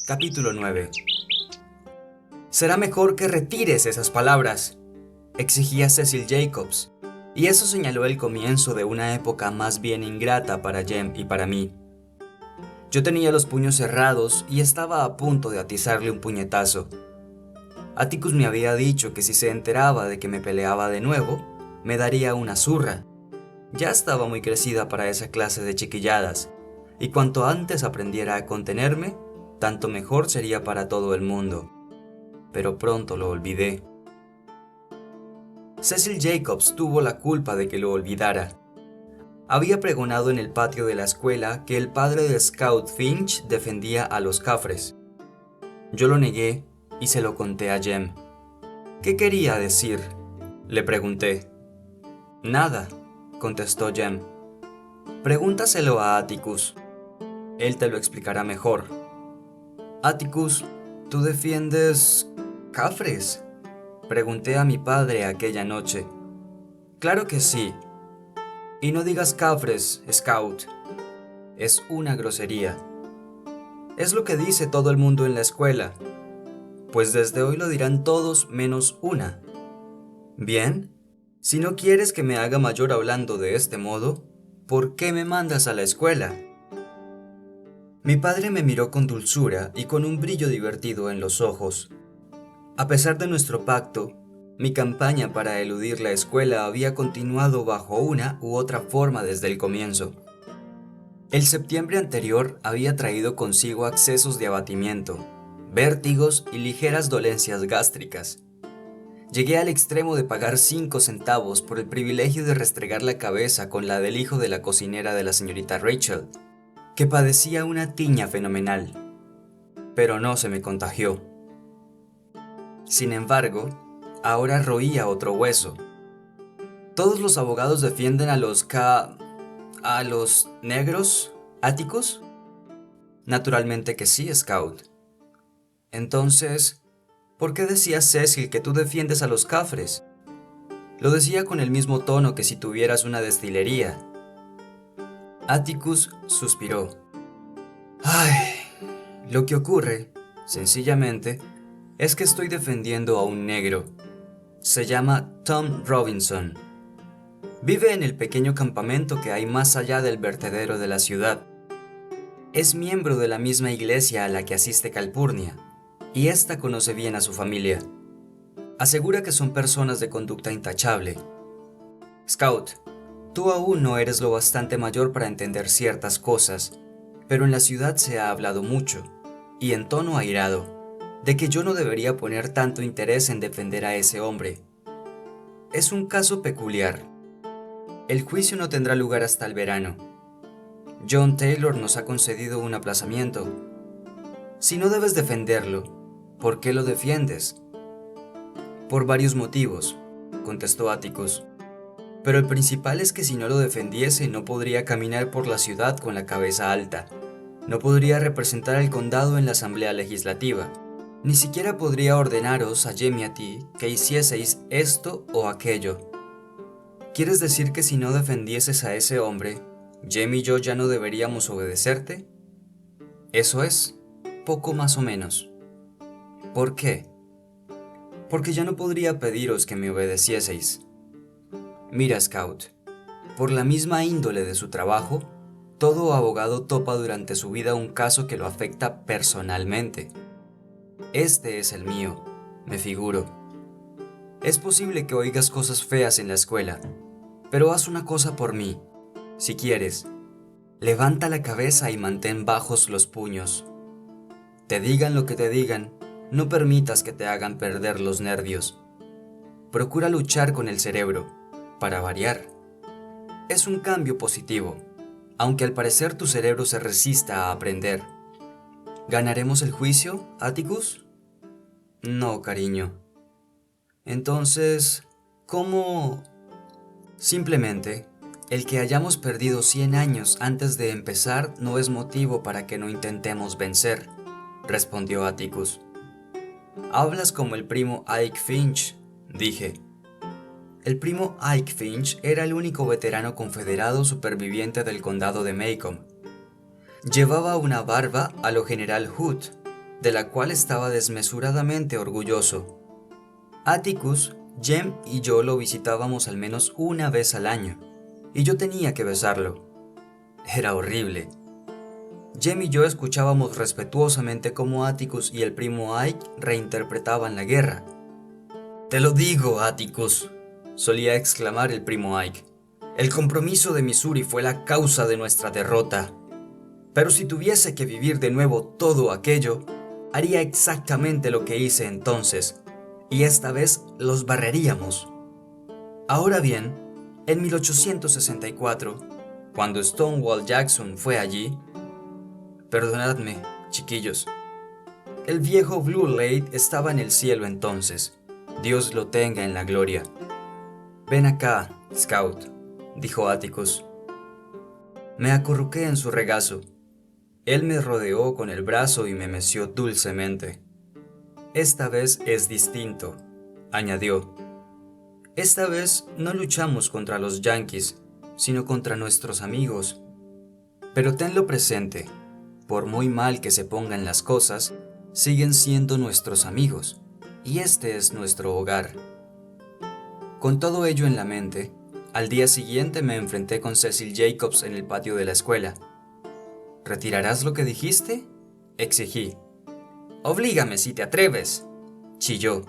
Capítulo 9. Será mejor que retires esas palabras, exigía Cecil Jacobs, y eso señaló el comienzo de una época más bien ingrata para Jem y para mí. Yo tenía los puños cerrados y estaba a punto de atizarle un puñetazo. Atticus me había dicho que si se enteraba de que me peleaba de nuevo, me daría una zurra. Ya estaba muy crecida para esa clase de chiquilladas, y cuanto antes aprendiera a contenerme, tanto mejor sería para todo el mundo. Pero pronto lo olvidé. Cecil Jacobs tuvo la culpa de que lo olvidara. Había pregonado en el patio de la escuela que el padre de Scout Finch defendía a los Caffres. Yo lo negué y se lo conté a Jem. ¿Qué quería decir?, le pregunté. Nada, contestó Jem. Pregúntaselo a Atticus. Él te lo explicará mejor. Atticus, ¿tú defiendes Caffres?, pregunté a mi padre aquella noche. Claro que sí. Y no digas Caffres, Scout. Es una grosería. Es lo que dice todo el mundo en la escuela. Pues desde hoy lo dirán todos menos una. Bien, si no quieres que me haga mayor hablando de este modo, ¿por qué me mandas a la escuela? Mi padre me miró con dulzura y con un brillo divertido en los ojos. A pesar de nuestro pacto, mi campaña para eludir la escuela había continuado bajo una u otra forma desde el comienzo. El septiembre anterior había traído consigo accesos de abatimiento, vértigos y ligeras dolencias gástricas. Llegué al extremo de pagar 5 centavos por el privilegio de restregar la cabeza con la del hijo de la cocinera de la señorita Rachel, que padecía una tiña fenomenal, pero no se me contagió. Sin embargo, ahora roía otro hueso. ¿Todos los abogados defienden a los negros, Atticus? Naturalmente que sí, Scout. Entonces, ¿por qué decía Cecil que tú defiendes a los Caffres? Lo decía con el mismo tono que si tuvieras una destilería. Atticus suspiró. Ay, lo que ocurre, sencillamente, es que estoy defendiendo a un negro. Se llama Tom Robinson. Vive en el pequeño campamento que hay más allá del vertedero de la ciudad. Es miembro de la misma iglesia a la que asiste Calpurnia, y ésta conoce bien a su familia. Asegura que son personas de conducta intachable. Scout, tú aún no eres lo bastante mayor para entender ciertas cosas, pero en la ciudad se ha hablado mucho, y en tono airado, de que yo no debería poner tanto interés en defender a ese hombre. Es un caso peculiar. El juicio no tendrá lugar hasta el verano. John Taylor nos ha concedido un aplazamiento. Si no debes defenderlo, ¿por qué lo defiendes? Por varios motivos, contestó Atticus. Pero el principal es que si no lo defendiese no podría caminar por la ciudad con la cabeza alta. No podría representar al condado en la asamblea legislativa. Ni siquiera podría ordenaros a Jem y a ti que hicieseis esto o aquello. ¿Quieres decir que si no defendieses a ese hombre, Jem y yo ya no deberíamos obedecerte? Eso es, poco más o menos. ¿Por qué? Porque ya no podría pediros que me obedecieseis. Mira, Scout, por la misma índole de su trabajo, todo abogado topa durante su vida un caso que lo afecta personalmente. Este es el mío, me figuro. Es posible que oigas cosas feas en la escuela, pero haz una cosa por mí. Si quieres, levanta la cabeza y mantén bajos los puños. Te digan lo que te digan, no permitas que te hagan perder los nervios. Procura luchar con el cerebro, para variar. Es un cambio positivo, aunque al parecer tu cerebro se resista a aprender. ¿Ganaremos el juicio, Atticus? No, cariño. Entonces, ¿cómo? Simplemente, el que hayamos perdido 100 años antes de empezar no es motivo para que no intentemos vencer, respondió Atticus. Hablas como el primo Ike Finch, dije. El primo Ike Finch era el único veterano confederado superviviente del condado de Macomb. Llevaba una barba a lo General Hood, de la cual estaba desmesuradamente orgulloso. Atticus, Jem y yo lo visitábamos al menos una vez al año, y yo tenía que besarlo. Era horrible. Jem y yo escuchábamos respetuosamente cómo Atticus y el primo Ike reinterpretaban la guerra. «Te lo digo, Atticus», solía exclamar el primo Ike. «El compromiso de Missouri fue la causa de nuestra derrota. Pero si tuviese que vivir de nuevo todo aquello, haría exactamente lo que hice entonces, y esta vez los barreríamos». Ahora bien, en 1864, cuando Stonewall Jackson fue allí, perdonadme, chiquillos, el viejo Blue Lake estaba en el cielo entonces. Dios lo tenga en la gloria. «Ven acá, Scout», dijo Atticus. Me acurruqué en su regazo. Él me rodeó con el brazo y me meció dulcemente. «Esta vez es distinto», añadió. «Esta vez no luchamos contra los yanquis, sino contra nuestros amigos. Pero tenlo presente, por muy mal que se pongan las cosas, siguen siendo nuestros amigos, y este es nuestro hogar». Con todo ello en la mente, al día siguiente me enfrenté con Cecil Jacobs en el patio de la escuela. «¿Retirarás lo que dijiste?», exigí. «Oblígame si te atreves», chilló.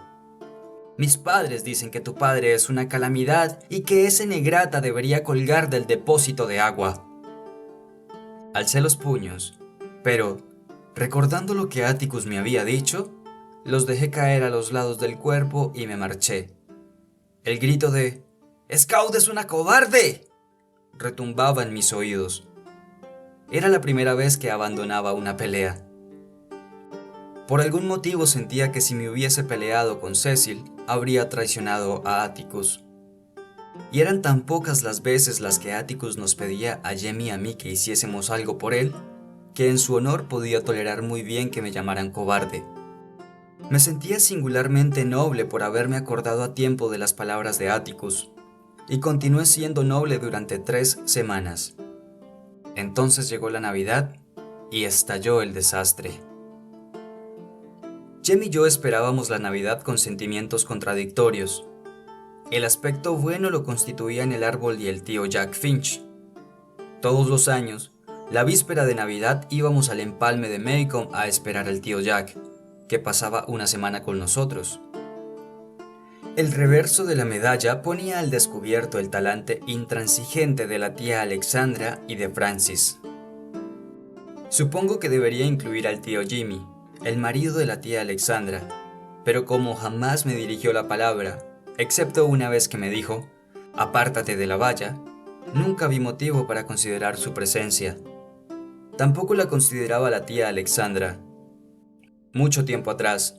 «Mis padres dicen que tu padre es una calamidad y que ese negrata debería colgar del depósito de agua». Alcé los puños, pero, recordando lo que Atticus me había dicho, los dejé caer a los lados del cuerpo y me marché. El grito de «¡Scout es una cobarde!» retumbaba en mis oídos. Era la primera vez que abandonaba una pelea. Por algún motivo sentía que si me hubiese peleado con Cecil, habría traicionado a Atticus. Y eran tan pocas las veces las que Atticus nos pedía a Jem y a mí que hiciésemos algo por él, que en su honor podía tolerar muy bien que me llamaran cobarde. Me sentía singularmente noble por haberme acordado a tiempo de las palabras de Atticus, y continué siendo noble durante 3 semanas. Entonces llegó la Navidad y estalló el desastre. Jem y yo esperábamos la Navidad con sentimientos contradictorios. El aspecto bueno lo constituían el árbol y el tío Jack Finch. Todos los años, la víspera de Navidad íbamos al empalme de Macomb a esperar al tío Jack, que pasaba una semana con nosotros. El reverso de la medalla ponía al descubierto el talante intransigente de la tía Alexandra y de Francis. Supongo que debería incluir al tío Jimmy, el marido de la tía Alexandra, pero como jamás me dirigió la palabra, excepto una vez que me dijo «apártate de la valla», nunca vi motivo para considerar su presencia. Tampoco la consideraba la tía Alexandra. Mucho tiempo atrás,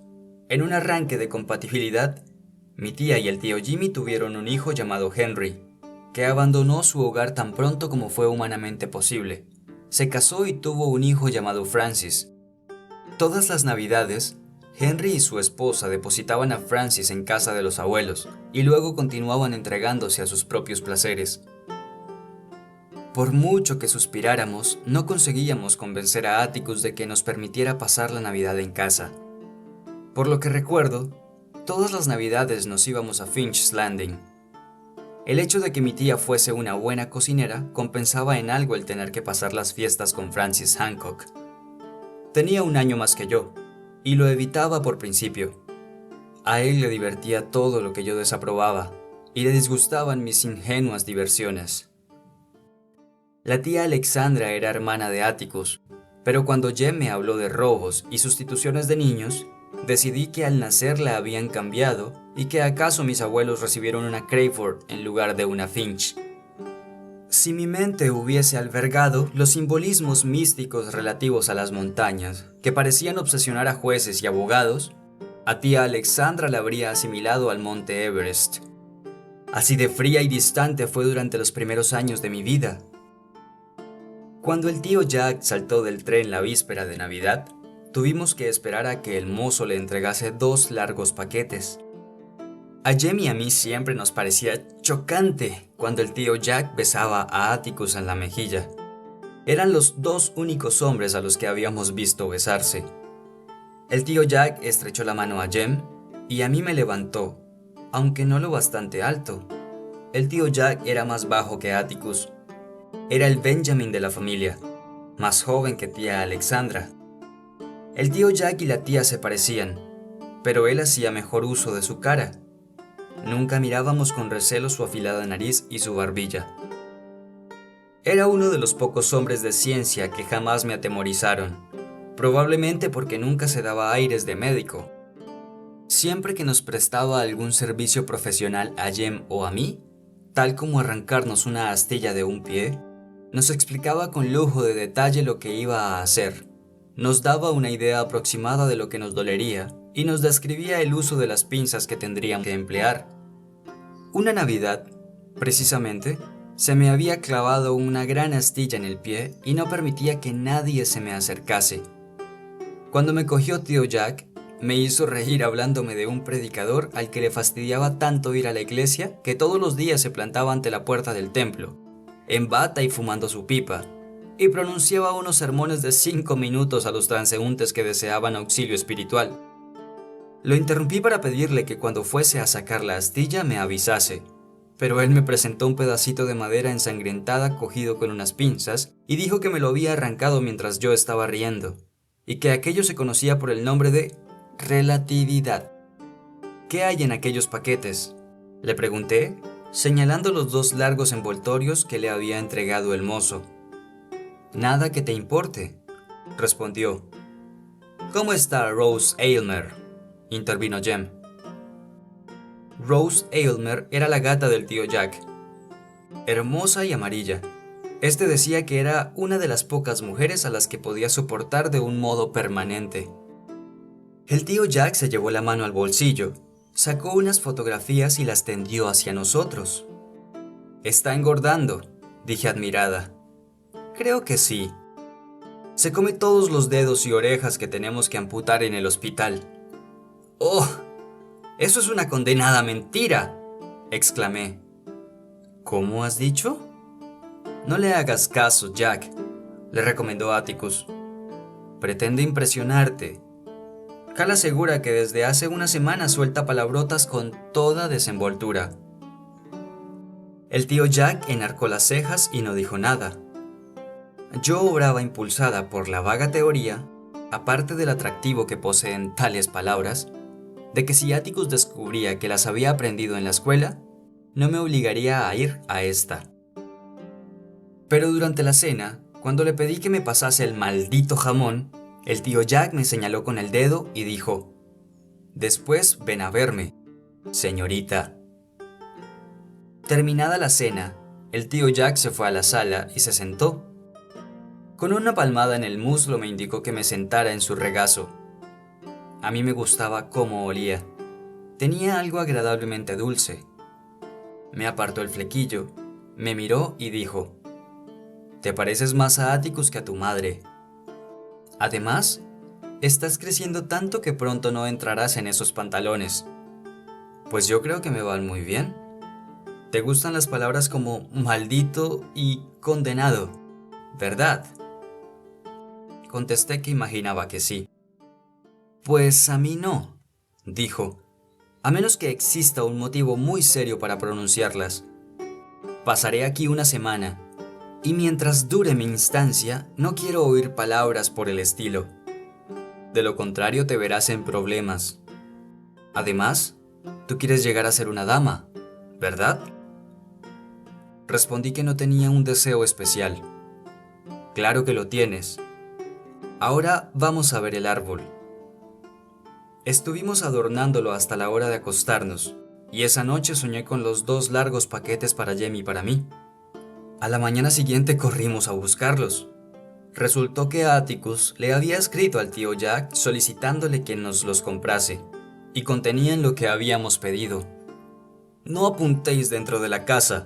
en un arranque de compatibilidad, mi tía y el tío Jimmy tuvieron un hijo llamado Henry, que abandonó su hogar tan pronto como fue humanamente posible. Se casó y tuvo un hijo llamado Francis. Todas las Navidades, Henry y su esposa depositaban a Francis en casa de los abuelos y luego continuaban entregándose a sus propios placeres. Por mucho que suspiráramos, no conseguíamos convencer a Atticus de que nos permitiera pasar la Navidad en casa. Por lo que recuerdo, todas las Navidades nos íbamos a Finch's Landing. El hecho de que mi tía fuese una buena cocinera compensaba en algo el tener que pasar las fiestas con Francis Hancock. Tenía 1 año más que yo, y lo evitaba por principio. A él le divertía todo lo que yo desaprobaba, y le disgustaban mis ingenuas diversiones. La tía Alexandra era hermana de Atticus, pero cuando Jem me habló de robos y sustituciones de niños, decidí que al nacer la habían cambiado y que acaso mis abuelos recibieron una Crayford en lugar de una Finch. Si mi mente hubiese albergado los simbolismos místicos relativos a las montañas, que parecían obsesionar a jueces y abogados, a tía Alexandra la habría asimilado al monte Everest. Así de fría y distante fue durante los primeros años de mi vida. Cuando el tío Jack saltó del tren la víspera de Navidad, tuvimos que esperar a que el mozo le entregase 2 largos paquetes. A Jem y a mí siempre nos parecía chocante cuando el tío Jack besaba a Atticus en la mejilla. Eran los dos únicos hombres a los que habíamos visto besarse. El tío Jack estrechó la mano a Jem y a mí me levantó, aunque no lo bastante alto. El tío Jack era más bajo que Atticus. Era el Benjamin de la familia, más joven que tía Alexandra. El tío Jack y la tía se parecían, pero él hacía mejor uso de su cara. Nunca mirábamos con recelo su afilada nariz y su barbilla. Era uno de los pocos hombres de ciencia que jamás me atemorizaron, probablemente porque nunca se daba aires de médico. Siempre que nos prestaba algún servicio profesional a Jem o a mí, tal como arrancarnos una astilla de un pie, nos explicaba con lujo de detalle lo que iba a hacer. Nos daba una idea aproximada de lo que nos dolería y nos describía el uso de las pinzas que tendríamos que emplear. Una Navidad, precisamente, se me había clavado una gran astilla en el pie y no permitía que nadie se me acercase. Cuando me cogió tío Jack, me hizo reír hablándome de un predicador al que le fastidiaba tanto ir a la iglesia que todos los días se plantaba ante la puerta del templo, en bata y fumando su pipa, y pronunciaba unos sermones de 5 minutos a los transeúntes que deseaban auxilio espiritual. Lo interrumpí para pedirle que cuando fuese a sacar la astilla me avisase, pero él me presentó un pedacito de madera ensangrentada cogido con unas pinzas y dijo que me lo había arrancado mientras yo estaba riendo, y que aquello se conocía por el nombre de relatividad. ¿Qué hay en aquellos paquetes?, le pregunté, señalando los 2 largos envoltorios que le había entregado el mozo. Nada que te importe, respondió. ¿Cómo está Rose Aylmer?, intervino Jem. Rose Aylmer era la gata del tío Jack, hermosa y amarilla. Este decía que era una de las pocas mujeres a las que podía soportar de un modo permanente. El tío Jack se llevó la mano al bolsillo, sacó unas fotografías y las tendió hacia nosotros. «Está engordando», dije admirada. «Creo que sí. Se come todos los dedos y orejas que tenemos que amputar en el hospital». «¡Oh! ¡Eso es una condenada mentira!», exclamé. «¿Cómo has dicho?». «No le hagas caso, Jack», le recomendó Atticus. «Pretende impresionarte. Cala asegura que desde hace una semana suelta palabrotas con toda desenvoltura». El tío Jack enarcó las cejas y no dijo nada. Yo obraba impulsada por la vaga teoría, aparte del atractivo que poseen tales palabras, de que si Atticus descubría que las había aprendido en la escuela, no me obligaría a ir a esta. Pero durante la cena, cuando le pedí que me pasase el maldito jamón, el tío Jack me señaló con el dedo y dijo: «Después ven a verme, señorita». Terminada la cena, el tío Jack se fue a la sala y se sentó. Con una palmada en el muslo me indicó que me sentara en su regazo. A mí me gustaba cómo olía. Tenía algo agradablemente dulce. Me apartó el flequillo, me miró y dijo: «Te pareces más a Atticus que a tu madre. Además, estás creciendo tanto que pronto no entrarás en esos pantalones». Pues yo creo que me van muy bien. ¿Te gustan las palabras como maldito y condenado, verdad?, contesté que imaginaba que sí. «Pues a mí no», dijo, «a menos que exista un motivo muy serio para pronunciarlas. Pasaré aquí una semana, y mientras dure mi instancia, no quiero oír palabras por el estilo. De lo contrario te verás en problemas. Además, tú quieres llegar a ser una dama, ¿verdad?». Respondí que no tenía un deseo especial. «Claro que lo tienes. Ahora vamos a ver el árbol». Estuvimos adornándolo hasta la hora de acostarnos, y esa noche soñé con los 2 largos paquetes para Jem y para mí. A la mañana siguiente corrimos a buscarlos. Resultó que Atticus le había escrito al tío Jack solicitándole que nos los comprase, y contenían lo que habíamos pedido. «No apuntéis dentro de la casa»,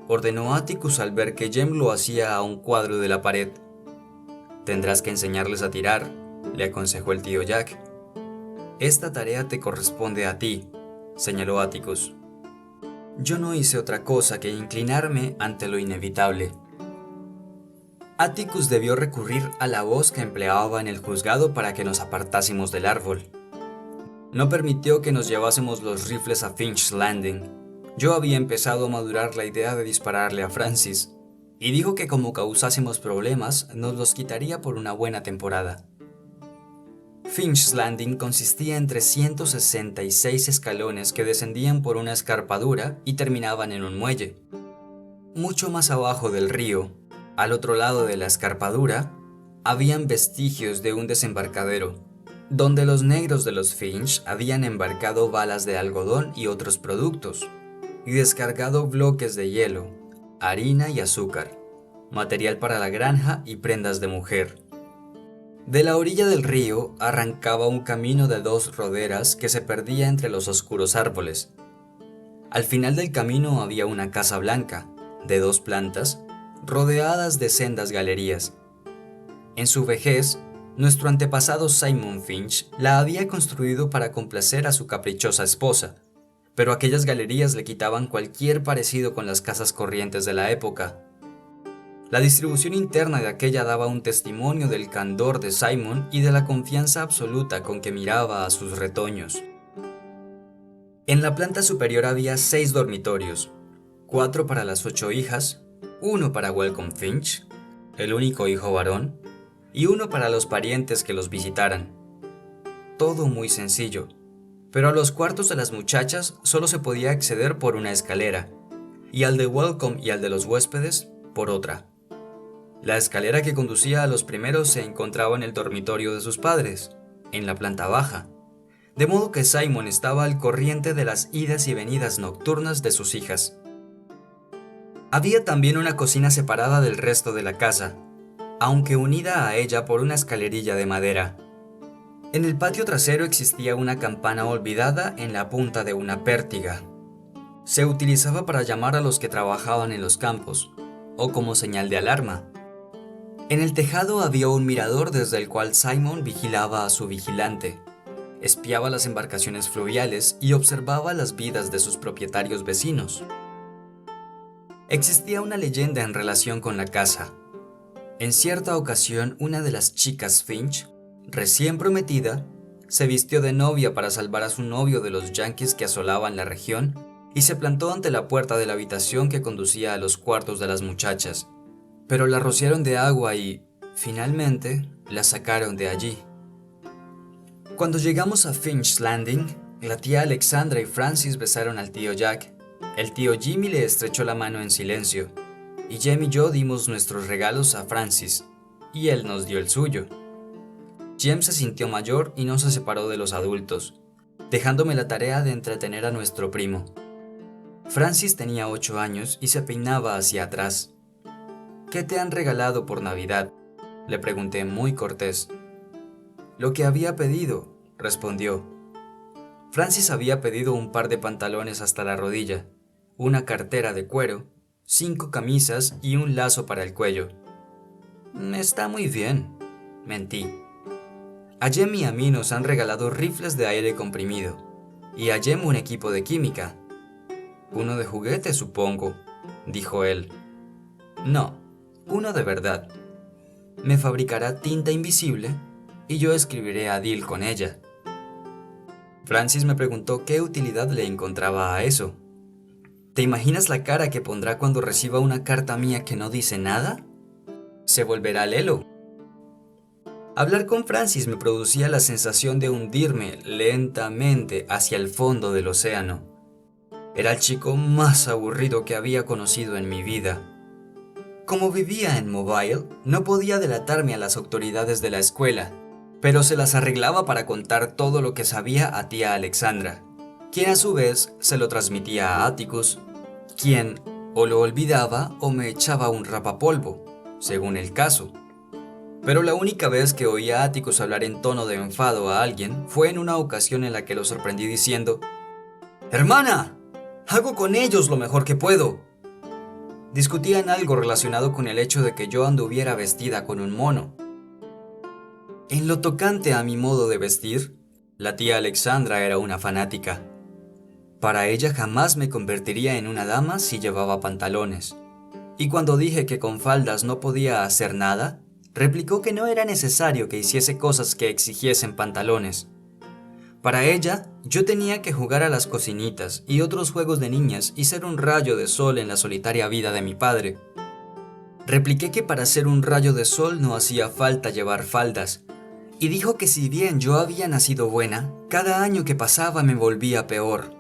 ordenó Atticus al ver que Jem lo hacía a un cuadro de la pared. «Tendrás que enseñarles a tirar», le aconsejó el tío Jack. «Esta tarea te corresponde a ti. señaló Atticus. Yo no hice otra cosa que inclinarme ante lo inevitable. Atticus debió recurrir a la voz que empleaba en el juzgado para que nos apartásemos del árbol. No permitió que nos llevásemos los rifles a Finch's Landing. Yo había empezado a madurar la idea de dispararle a Francis, y dijo que como causásemos problemas, nos los quitaría por una buena temporada. Finch's Landing consistía en 366 escalones que descendían por una escarpadura y terminaban en un muelle. Mucho más abajo del río, al otro lado de la escarpadura, habían vestigios de un desembarcadero, donde los negros de los Finch habían embarcado balas de algodón y otros productos, y descargado bloques de hielo, harina y azúcar, material para la granja y prendas de mujer. De la orilla del río arrancaba un camino de 2 roderas que se perdía entre los oscuros árboles. Al final del camino había una casa blanca, de 2 plantas, rodeadas de sendas galerías. En su vejez, nuestro antepasado Simon Finch la había construido para complacer a su caprichosa esposa, pero aquellas galerías le quitaban cualquier parecido con las casas corrientes de la época. La distribución interna de aquella daba un testimonio del candor de Simon y de la confianza absoluta con que miraba a sus retoños. En la planta superior había 6 dormitorios, 4 para las 8 hijas, 1 para Welcome Finch, el único hijo varón, y 1 para los parientes que los visitaran. Todo muy sencillo, pero a los cuartos de las muchachas solo se podía acceder por una escalera, y al de Welcome y al de los huéspedes por otra. La escalera que conducía a los primeros se encontraba en el dormitorio de sus padres, en la planta baja, de modo que Simon estaba al corriente de las idas y venidas nocturnas de sus hijas. Había también una cocina separada del resto de la casa, aunque unida a ella por una escalerilla de madera. En el patio trasero existía una campana olvidada en la punta de una pértiga. Se utilizaba para llamar a los que trabajaban en los campos, o como señal de alarma. En el tejado había un mirador desde el cual Simon vigilaba a su vigilante, espiaba las embarcaciones fluviales y observaba las vidas de sus propietarios vecinos. Existía una leyenda en relación con la casa. En cierta ocasión, una de las chicas Finch, recién prometida, se vistió de novia para salvar a su novio de los yanquis que asolaban la región y se plantó ante la puerta de la habitación que conducía a los cuartos de las muchachas. Pero la rociaron de agua y, finalmente, la sacaron de allí. Cuando llegamos a Finch's Landing, la tía Alexandra y Francis besaron al tío Jack. El tío Jimmy le estrechó la mano en silencio, y Jem y yo dimos nuestros regalos a Francis, y él nos dio el suyo. Jem se sintió mayor y no se separó de los adultos, dejándome la tarea de entretener a nuestro primo. Francis tenía 8 años y se peinaba hacia atrás. «¿Qué te han regalado por Navidad?», le pregunté muy cortés. «Lo que había pedido», respondió. Francis había pedido un par de pantalones hasta la rodilla, una cartera de cuero, 5 camisas y un lazo para el cuello. «Está muy bien», mentí. A Jem y a mí nos han regalado rifles de aire comprimido, y a Jem un equipo de química. «Uno de juguete, supongo», dijo él. «No, uno de verdad. Me fabricará tinta invisible y yo escribiré a Dill con ella». Francis me preguntó qué utilidad le encontraba a eso. ¿Te imaginas la cara que pondrá cuando reciba una carta mía que no dice nada? Se volverá lelo. Hablar con Francis me producía la sensación de hundirme lentamente hacia el fondo del océano. Era el chico más aburrido que había conocido en mi vida. Como vivía en Mobile, no podía delatarme a las autoridades de la escuela, pero se las arreglaba para contar todo lo que sabía a tía Alexandra, quien a su vez se lo transmitía a Atticus, quien o lo olvidaba o me echaba un rapapolvo, según el caso. Pero la única vez que oí a Atticus hablar en tono de enfado a alguien fue en una ocasión en la que lo sorprendí diciendo: «¡Hermana! Hago con ellos lo mejor que puedo». Discutían algo relacionado con el hecho de que yo anduviera vestida con un mono. En lo tocante a mi modo de vestir, la tía Alexandra era una fanática. Para ella jamás me convertiría en una dama si llevaba pantalones. Y cuando dije que con faldas no podía hacer nada, replicó que no era necesario que hiciese cosas que exigiesen pantalones. Para ella, yo tenía que jugar a las cocinitas y otros juegos de niñas y ser un rayo de sol en la solitaria vida de mi padre. Repliqué que para ser un rayo de sol no hacía falta llevar faldas, y dijo que si bien yo había nacido buena, cada año que pasaba me volvía peor.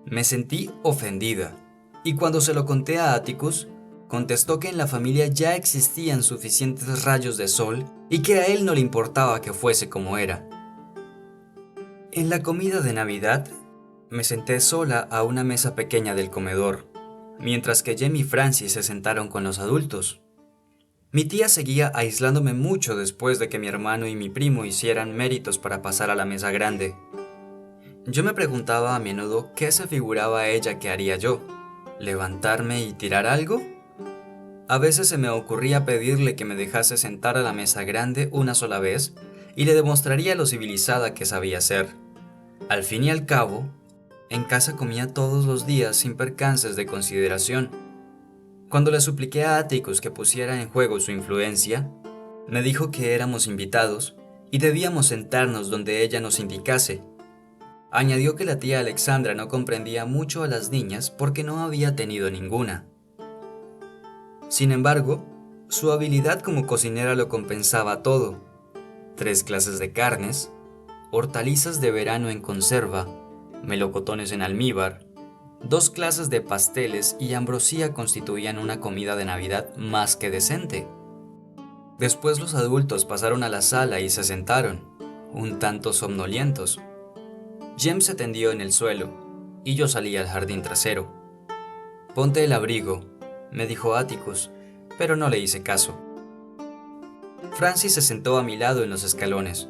Me sentí ofendida, y cuando se lo conté a Atticus, contestó que en la familia ya existían suficientes rayos de sol y que a él no le importaba que fuese como era. En la comida de Navidad, me senté sola a una mesa pequeña del comedor, mientras que Jem y Francis se sentaron con los adultos. Mi tía seguía aislándome mucho después de que mi hermano y mi primo hicieran méritos para pasar a la mesa grande. Yo me preguntaba a menudo qué se figuraba ella que haría yo, ¿levantarme y tirar algo? A veces se me ocurría pedirle que me dejase sentar a la mesa grande una sola vez y le demostraría lo civilizada que sabía ser. Al fin y al cabo, en casa comía todos los días sin percances de consideración. Cuando le supliqué a Atticus que pusiera en juego su influencia, me dijo que éramos invitados y debíamos sentarnos donde ella nos indicase. Añadió que la tía Alexandra no comprendía mucho a las niñas porque no había tenido ninguna. Sin embargo, su habilidad como cocinera lo compensaba todo. 3 clases de carnes, hortalizas de verano en conserva, melocotones en almíbar, 2 clases de pasteles y ambrosía constituían una comida de Navidad más que decente. Después los adultos pasaron a la sala y se sentaron, un tanto somnolientos. Jem se tendió en el suelo, y yo salí al jardín trasero. «Ponte el abrigo», me dijo Atticus, pero no le hice caso. Francis se sentó a mi lado en los escalones.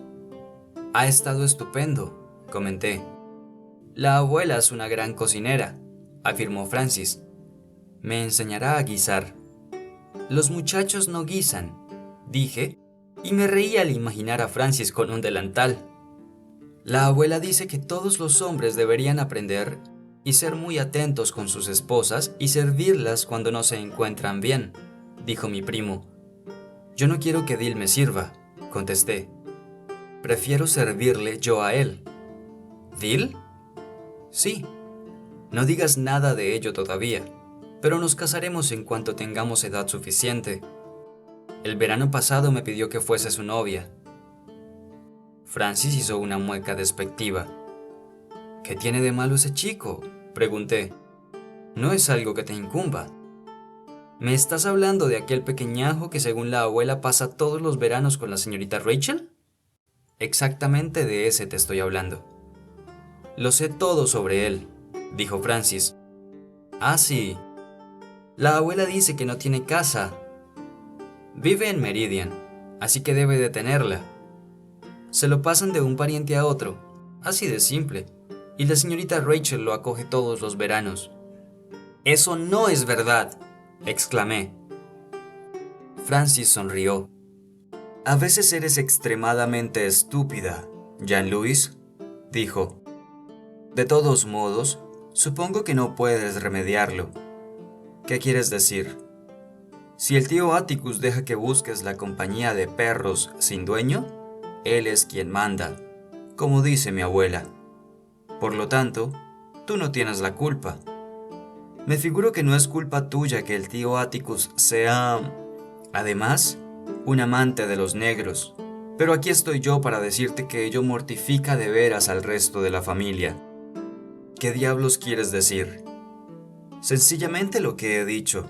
«Ha estado estupendo», comenté. «La abuela es una gran cocinera», afirmó Francis. «Me enseñará a guisar». «Los muchachos no guisan», dije, y me reí al imaginar a Francis con un delantal. «La abuela dice que todos los hombres deberían aprender y ser muy atentos con sus esposas y servirlas cuando no se encuentran bien», dijo mi primo. «Yo no quiero que Dill me sirva», contesté. «Prefiero servirle yo a él». «¿Dill?» «Sí. No digas nada de ello todavía, pero nos casaremos en cuanto tengamos edad suficiente. El verano pasado me pidió que fuese su novia». Francis hizo una mueca despectiva. «¿Qué tiene de malo ese chico?», pregunté. «No es algo que te incumba». «¿Me estás hablando de aquel pequeñajo que según la abuela pasa todos los veranos con la señorita Rachel?» «Exactamente de ese te estoy hablando». «Lo sé todo sobre él», dijo Francis. «Ah, sí. La abuela dice que no tiene casa. Vive en Meridian, así que debe de tenerla. Se lo pasan de un pariente a otro, así de simple, y la señorita Rachel lo acoge todos los veranos». «Eso no es verdad», exclamé. Francis sonrió. «A veces eres extremadamente estúpida, Jean-Louis», dijo. «De todos modos, supongo que no puedes remediarlo. ¿Qué quieres decir? Si el tío Atticus deja que busques la compañía de perros sin dueño, él es quien manda, como dice mi abuela. Por lo tanto, tú no tienes la culpa. Me figuro que no es culpa tuya que el tío Atticus sea, además, un amante de los negros. Pero aquí estoy yo para decirte que ello mortifica de veras al resto de la familia». «¿Qué diablos quieres decir?» «Sencillamente lo que he dicho.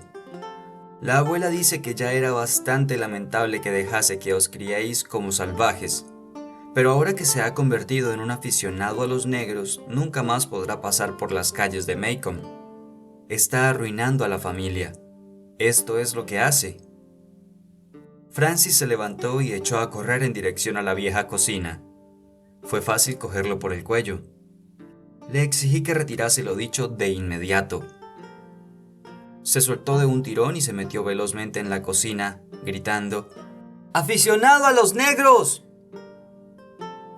La abuela dice que ya era bastante lamentable que dejase que os criéis como salvajes, pero ahora que se ha convertido en un aficionado a los negros, nunca más podrá pasar por las calles de Maycomb. Está arruinando a la familia. Esto es lo que hace». Francis se levantó y echó a correr en dirección a la vieja cocina. Fue fácil cogerlo por el cuello. Le exigí que retirase lo dicho de inmediato. Se soltó de un tirón y se metió velozmente en la cocina, gritando: «¡Aficionado a los negros!».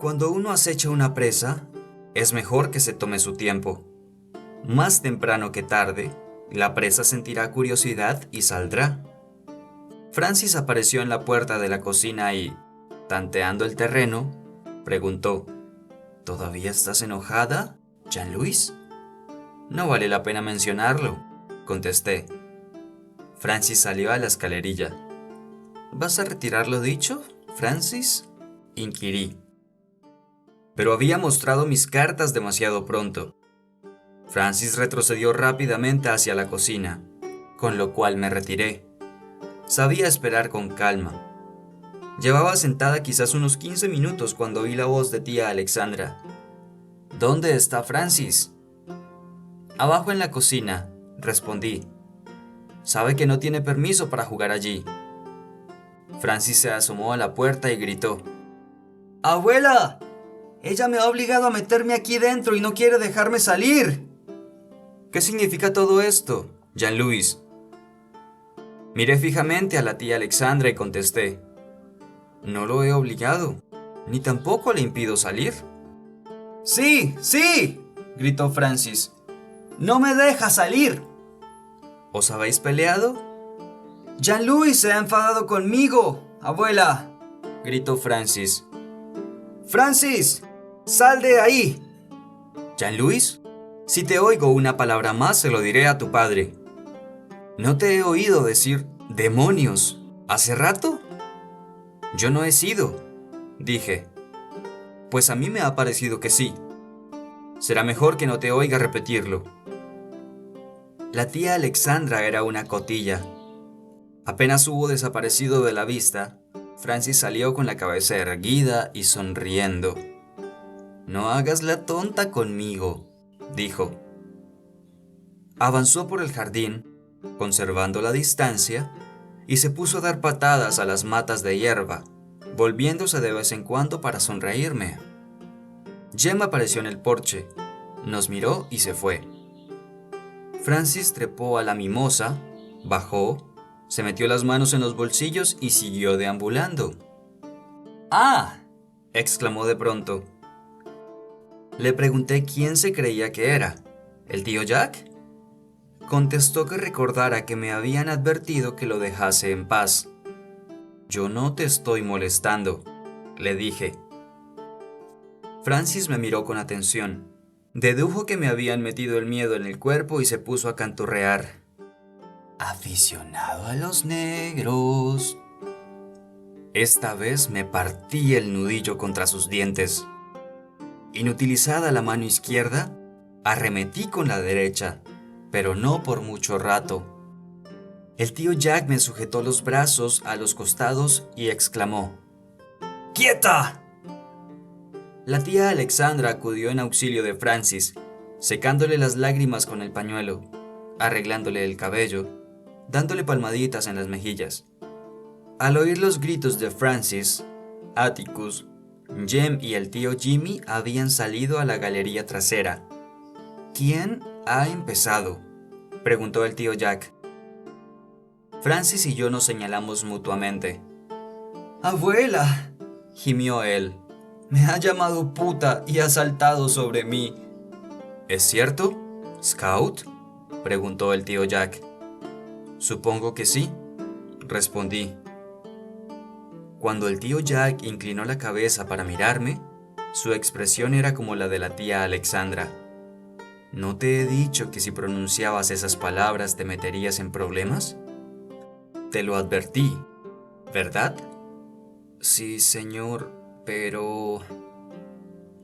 Cuando uno acecha una presa, es mejor que se tome su tiempo, Más temprano que tarde, la presa sentirá curiosidad y saldrá. Francis apareció en la puerta de la cocina y, tanteando el terreno, preguntó: ¿Todavía estás enojada, Jean-Louis? No vale la pena mencionarlo, contesté. Francis salió a la escalerilla. ¿Vas a retirar lo dicho, Francis?, inquirí. Pero había mostrado mis cartas demasiado pronto. Francis retrocedió rápidamente hacia la cocina, con lo cual me retiré. Sabía esperar con calma. Llevaba sentada quizás unos 15 minutos cuando oí la voz de tía Alexandra. ¿Dónde está Francis? Abajo en la cocina, respondí. Sabe que no tiene permiso para jugar allí. Francis se asomó a la puerta y gritó: ¡Abuela! Ella me ha obligado a meterme aquí dentro y no quiere dejarme salir. ¿Qué significa todo esto, Jean-Louis? Miré fijamente a la tía Alexandra y contesté: No lo he obligado, ni tampoco le impido salir. ¡Sí, sí!, gritó Francis. ¡No me deja salir! ¿Os habéis peleado? Jean-Louis se ha enfadado conmigo, abuela, gritó Francis. ¡Francis! ¡Sal de ahí! Jean-Louis, si te oigo una palabra más se lo diré a tu padre. ¿No te he oído decir demonios hace rato? Yo no he sido, dije. Pues a mí me ha parecido que sí. Será mejor que no te oiga repetirlo. La tía Alexandra era una cotilla. Apenas hubo desaparecido de la vista, Francis salió con la cabeza erguida y sonriendo. No hagas la tonta conmigo, dijo. Avanzó por el jardín, conservando la distancia, y se puso a dar patadas a las matas de hierba, volviéndose de vez en cuando para sonreírme. Jem apareció en el porche, nos miró y se fue. Francis trepó a la mimosa, bajó, se metió las manos en los bolsillos y siguió deambulando. ¡Ah!, exclamó de pronto. Le pregunté quién se creía que era. ¿El tío Jack? Contestó que recordara que me habían advertido que lo dejase en paz. Yo no te estoy molestando, le dije. Francis me miró con atención. Dedujo que me habían metido el miedo en el cuerpo y se puso a canturrear. Aficionado a los negros. Esta vez me partí el nudillo contra sus dientes. Inutilizada la mano izquierda, arremetí con la derecha, pero no por mucho rato. El tío Jack me sujetó los brazos a los costados y exclamó: ¡Quieta! La tía Alexandra acudió en auxilio de Francis, secándole las lágrimas con el pañuelo, arreglándole el cabello, dándole palmaditas en las mejillas. Al oír los gritos de Francis, Atticus, Jem y el tío Jimmy habían salido a la galería trasera. ¿Quién ha empezado?, preguntó el tío Jack. Francis y yo nos señalamos mutuamente. ¡Abuela!, gimió él. Me ha llamado puta y ha saltado sobre mí. ¿Es cierto, Scout?, preguntó el tío Jack. Supongo que sí, respondí. Cuando el tío Jack inclinó la cabeza para mirarme, su expresión era como la de la tía Alexandra. ¿No te he dicho que si pronunciabas esas palabras te meterías en problemas? Te lo advertí, ¿verdad? Sí, señor, pero...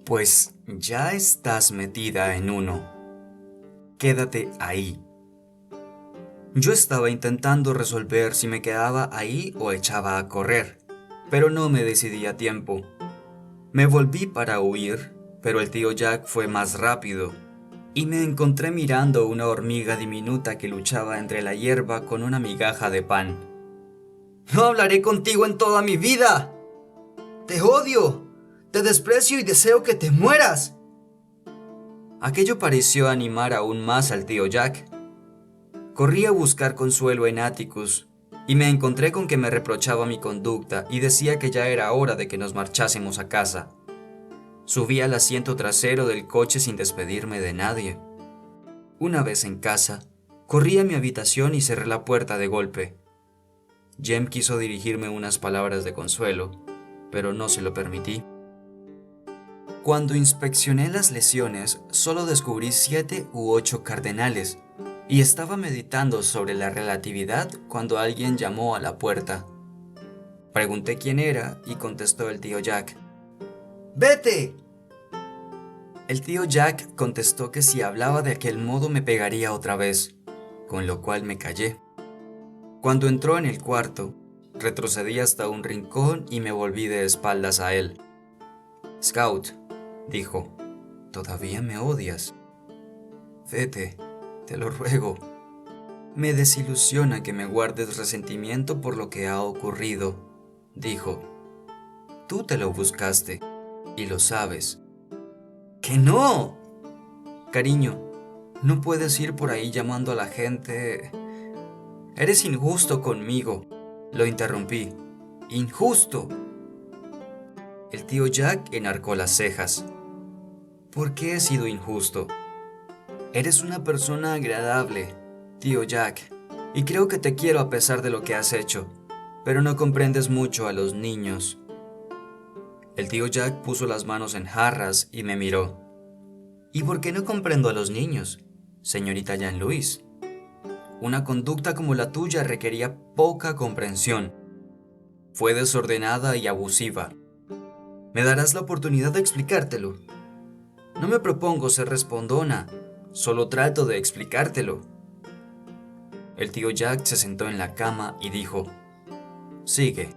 Pues ya estás metida en uno. Quédate ahí. Yo estaba intentando resolver si me quedaba ahí o echaba a correr, pero no me decidí a tiempo. Me volví para huir, pero el tío Jack fue más rápido, y me encontré mirando una hormiga diminuta que luchaba entre la hierba con una migaja de pan. ¡No hablaré contigo en toda mi vida! ¡Te odio! ¡Te desprecio y deseo que te mueras! Aquello pareció animar aún más al tío Jack. Corrí a buscar consuelo en Atticus, y me encontré con que me reprochaba mi conducta y decía que ya era hora de que nos marchásemos a casa. Subí al asiento trasero del coche sin despedirme de nadie. Una vez en casa, corrí a mi habitación y cerré la puerta de golpe. Jem quiso dirigirme unas palabras de consuelo, pero no se lo permití. Cuando inspeccioné las lesiones, solo descubrí 7 u 8 cardenales, y estaba meditando sobre la relatividad cuando alguien llamó a la puerta. Pregunté quién era y contestó el tío Jack. ¡Vete! El tío Jack contestó que si hablaba de aquel modo me pegaría otra vez, con lo cual me callé. Cuando entró en el cuarto, retrocedí hasta un rincón y me volví de espaldas a él. Scout, dijo, ¿todavía me odias? Vete, te lo ruego. Me desilusiona que me guardes resentimiento por lo que ha ocurrido, dijo. Tú te lo buscaste, y lo sabes. ¡Que no! Cariño, no puedes ir por ahí llamando a la gente. Eres injusto conmigo, lo interrumpí. ¡Injusto! El tío Jack enarcó las cejas. ¿Por qué he sido injusto? Eres una persona agradable, tío Jack, y creo que te quiero a pesar de lo que has hecho, pero no comprendes mucho a los niños. El tío Jack puso las manos en jarras y me miró. ¿Y por qué no comprendo a los niños, señorita Jean-Louise? Una conducta como la tuya requería poca comprensión. Fue desordenada y abusiva. ¿Me darás la oportunidad de explicártelo? No me propongo ser respondona, solo trato de explicártelo. El tío Jack se sentó en la cama y dijo, sigue.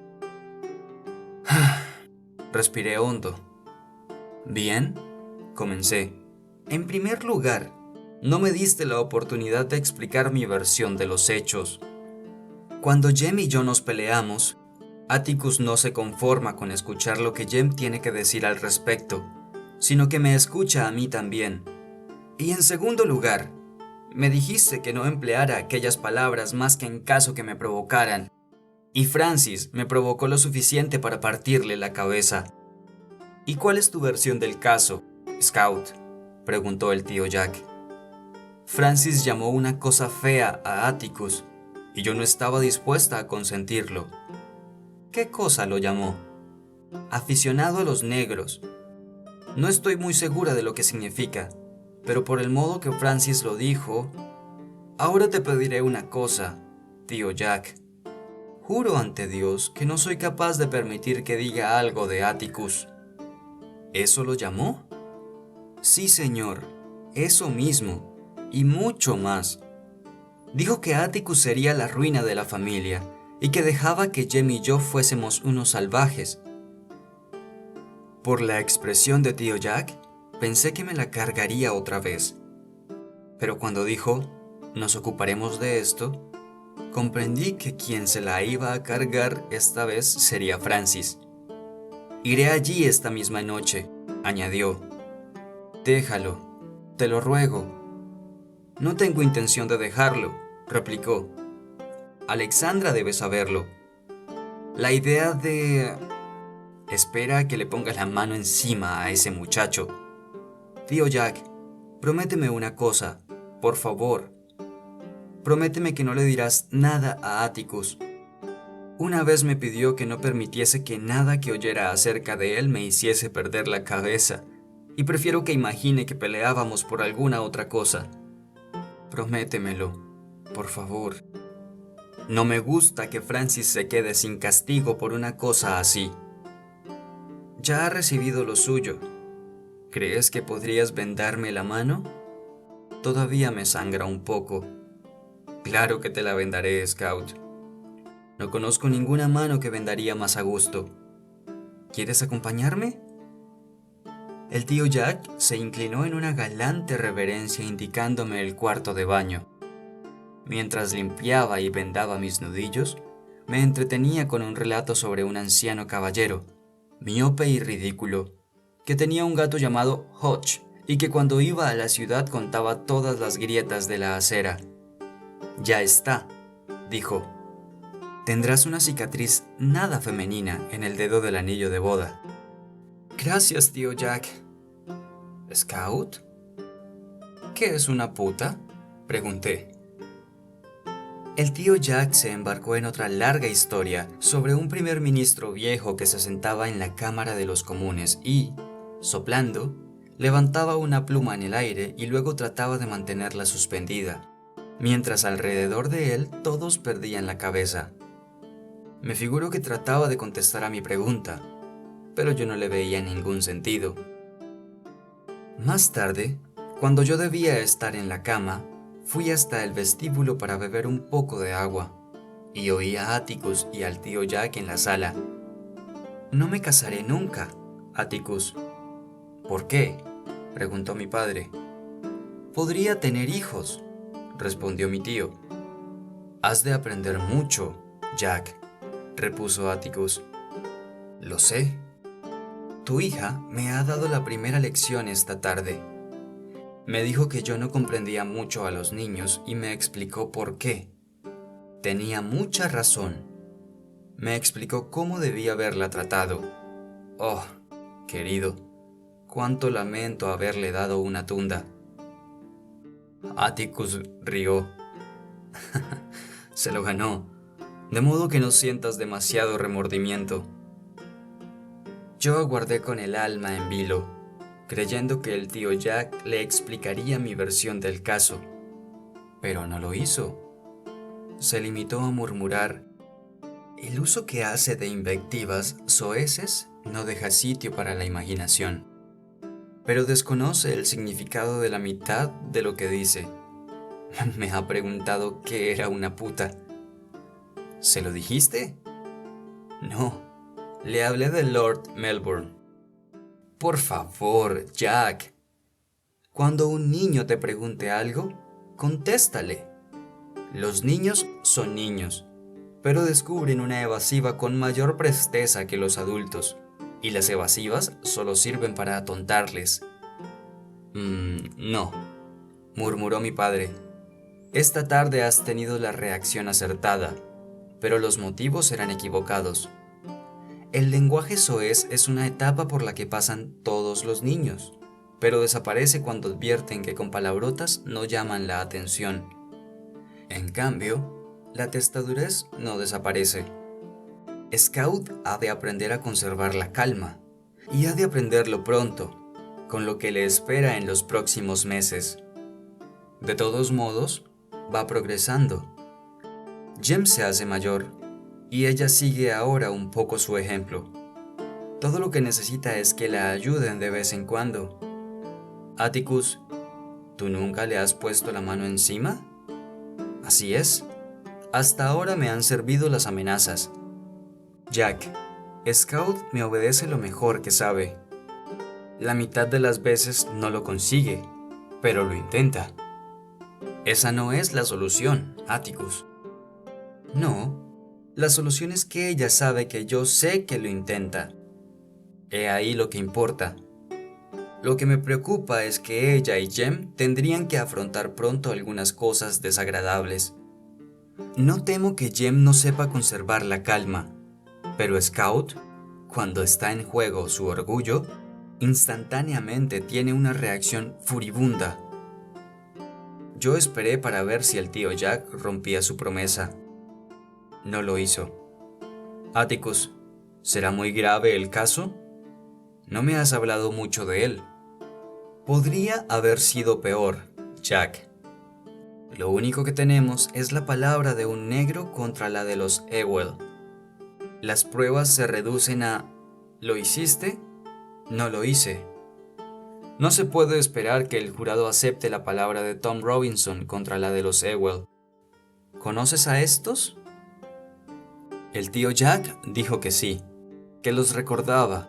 Respiré hondo. Bien, comencé. En primer lugar, no me diste la oportunidad de explicar mi versión de los hechos. Cuando Jem y yo nos peleamos, Atticus no se conforma con escuchar lo que Jem tiene que decir al respecto, sino que me escucha a mí también. Y en segundo lugar, me dijiste que no empleara aquellas palabras más que en caso que me provocaran, y Francis me provocó lo suficiente para partirle la cabeza. ¿Y cuál es tu versión del caso, Scout?, preguntó el tío Jack. Francis llamó una cosa fea a Atticus, y yo no estaba dispuesta a consentirlo. ¿Qué cosa lo llamó? Aficionado a los negros. No estoy muy segura de lo que significa, pero por el modo que Francis lo dijo... Ahora te pediré una cosa, tío Jack. Juro ante Dios que no soy capaz de permitir que diga algo de Atticus. ¿Eso lo llamó? Sí, señor, eso mismo, y mucho más. Dijo que Atticus sería la ruina de la familia y que dejaba que Jem y yo fuésemos unos salvajes. Por la expresión de tío Jack, pensé que me la cargaría otra vez. Pero cuando dijo, nos ocuparemos de esto, comprendí que quien se la iba a cargar esta vez sería Francis. Iré allí esta misma noche, añadió. Déjalo, te lo ruego. No tengo intención de dejarlo, replicó. Alexandra debe saberlo. La idea de... Espera a que le ponga la mano encima a ese muchacho. Tío Jack, prométeme una cosa, por favor. Prométeme que no le dirás nada a Atticus. Una vez me pidió que no permitiese que nada que oyera acerca de él me hiciese perder la cabeza, y prefiero que imagine que peleábamos por alguna otra cosa. Prométemelo, por favor. No me gusta que Francis se quede sin castigo por una cosa así. Ya ha recibido lo suyo. ¿Crees que podrías vendarme la mano? Todavía me sangra un poco. Claro que te la vendaré, Scout. No conozco ninguna mano que vendaría más a gusto. ¿Quieres acompañarme? El tío Jack se inclinó en una galante reverencia indicándome el cuarto de baño. Mientras limpiaba y vendaba mis nudillos, me entretenía con un relato sobre un anciano caballero, miope y ridículo, que tenía un gato llamado Hotch y que cuando iba a la ciudad contaba todas las grietas de la acera. Ya está, dijo. Tendrás una cicatriz nada femenina en el dedo del anillo de boda. Gracias, tío Jack. ¿Scout? ¿Qué es una puta? Pregunté. El tío Jack se embarcó en otra larga historia sobre un primer ministro viejo que se sentaba en la Cámara de los Comunes y, soplando, levantaba una pluma en el aire y luego trataba de mantenerla suspendida, mientras alrededor de él todos perdían la cabeza. Me figuro que trataba de contestar a mi pregunta, pero yo no le veía ningún sentido. Más tarde, cuando yo debía estar en la cama, fui hasta el vestíbulo para beber un poco de agua, y oí a Atticus y al tío Jack en la sala. «No me casaré nunca, Atticus». «¿Por qué?», preguntó mi padre. «Podría tener hijos», respondió mi tío. «Has de aprender mucho, Jack», repuso Atticus. «Lo sé. Tu hija me ha dado la primera lección esta tarde. Me dijo que yo no comprendía mucho a los niños y me explicó por qué. Tenía mucha razón. Me explicó cómo debía haberla tratado. Oh, querido, cuánto lamento haberle dado una tunda». Atticus rió. Se lo ganó, de modo que no sientas demasiado remordimiento. Yo aguardé con el alma en vilo, creyendo que el tío Jack le explicaría mi versión del caso, pero no lo hizo. Se limitó a murmurar: «El uso que hace de invectivas soeces no deja sitio para la imaginación, pero desconoce el significado de la mitad de lo que dice. Me ha preguntado qué era una puta». «¿Se lo dijiste?». «No, le hablé de Lord Melbourne». «Por favor, Jack. Cuando un niño te pregunte algo, contéstale. Los niños son niños, pero descubren una evasiva con mayor presteza que los adultos, y las evasivas solo sirven para atontarles». No», murmuró mi padre. «Esta tarde has tenido la reacción acertada, pero los motivos eran equivocados. El lenguaje soez es una etapa por la que pasan todos los niños, pero desaparece cuando advierten que con palabrotas no llaman la atención. En cambio, la testadurez no desaparece. Scout ha de aprender a conservar la calma, y ha de aprenderlo pronto, con lo que le espera en los próximos meses. De todos modos, va progresando. Jem se hace mayor, y ella sigue ahora un poco su ejemplo. Todo lo que necesita es que la ayuden de vez en cuando. Atticus, ¿tú nunca le has puesto la mano encima? Así es. Hasta ahora me han servido las amenazas. Jack, Scout me obedece lo mejor que sabe. La mitad de las veces no lo consigue, pero lo intenta. Esa no es la solución, Atticus. No, la solución es que ella sabe que yo sé que lo intenta. He ahí lo que importa. Lo que me preocupa es que ella y Jem tendrían que afrontar pronto algunas cosas desagradables. No temo que Jem no sepa conservar la calma, pero Scout, cuando está en juego su orgullo, instantáneamente tiene una reacción furibunda. Yo esperé para ver si el tío Jack rompía su promesa. No lo hizo. Atticus, ¿será muy grave el caso? No me has hablado mucho de él. Podría haber sido peor, Jack. Lo único que tenemos es la palabra de un negro contra la de los Ewell. Las pruebas se reducen a ¿lo hiciste? No lo hice. No se puede esperar que el jurado acepte la palabra de Tom Robinson contra la de los Ewell. ¿Conoces a estos? El tío Jack dijo que sí, que los recordaba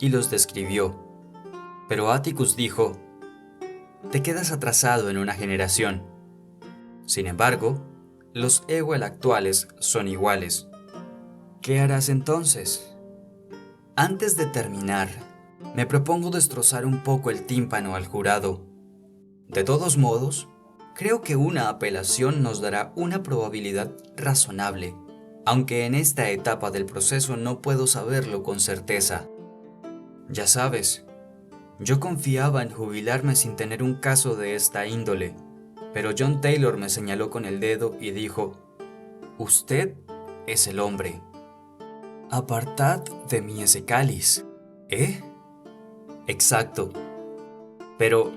y los describió. Pero Atticus dijo: «Te quedas atrasado en una generación». Sin embargo, los Ewell actuales son iguales. ¿Qué harás entonces? Antes de terminar, me propongo destrozar un poco el tímpano al jurado. De todos modos, creo que una apelación nos dará una probabilidad razonable, aunque en esta etapa del proceso no puedo saberlo con certeza. Ya sabes, yo confiaba en jubilarme sin tener un caso de esta índole, pero John Taylor me señaló con el dedo y dijo: «Usted es el hombre. Apartad de mí ese cáliz». ¿Eh? Exacto. Pero,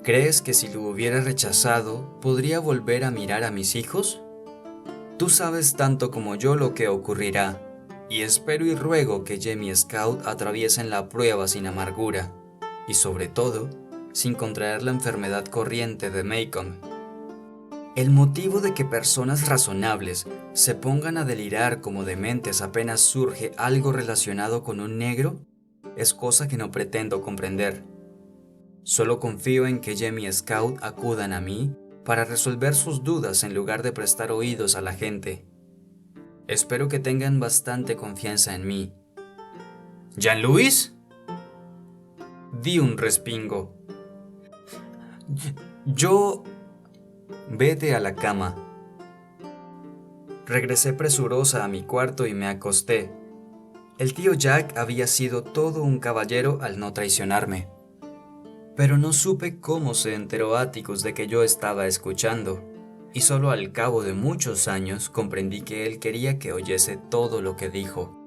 ¿crees que si lo hubiera rechazado, podría volver a mirar a mis hijos? Tú sabes tanto como yo lo que ocurrirá, y espero y ruego que Jem y Scout atraviesen la prueba sin amargura, y sobre todo, sin contraer la enfermedad corriente de Macon. El motivo de que personas razonables se pongan a delirar como dementes apenas surge algo relacionado con un negro es cosa que no pretendo comprender. Solo confío en que Jem y Scout acudan a mí para resolver sus dudas en lugar de prestar oídos a la gente. Espero que tengan bastante confianza en mí. ¿Jean-Louis? Di un respingo. Yo... Vete a la cama. Regresé presurosa a mi cuarto y me acosté. El tío Jack había sido todo un caballero al no traicionarme. Pero no supe cómo se enteró Atticus de que yo estaba escuchando, y solo al cabo de muchos años comprendí que él quería que oyese todo lo que dijo.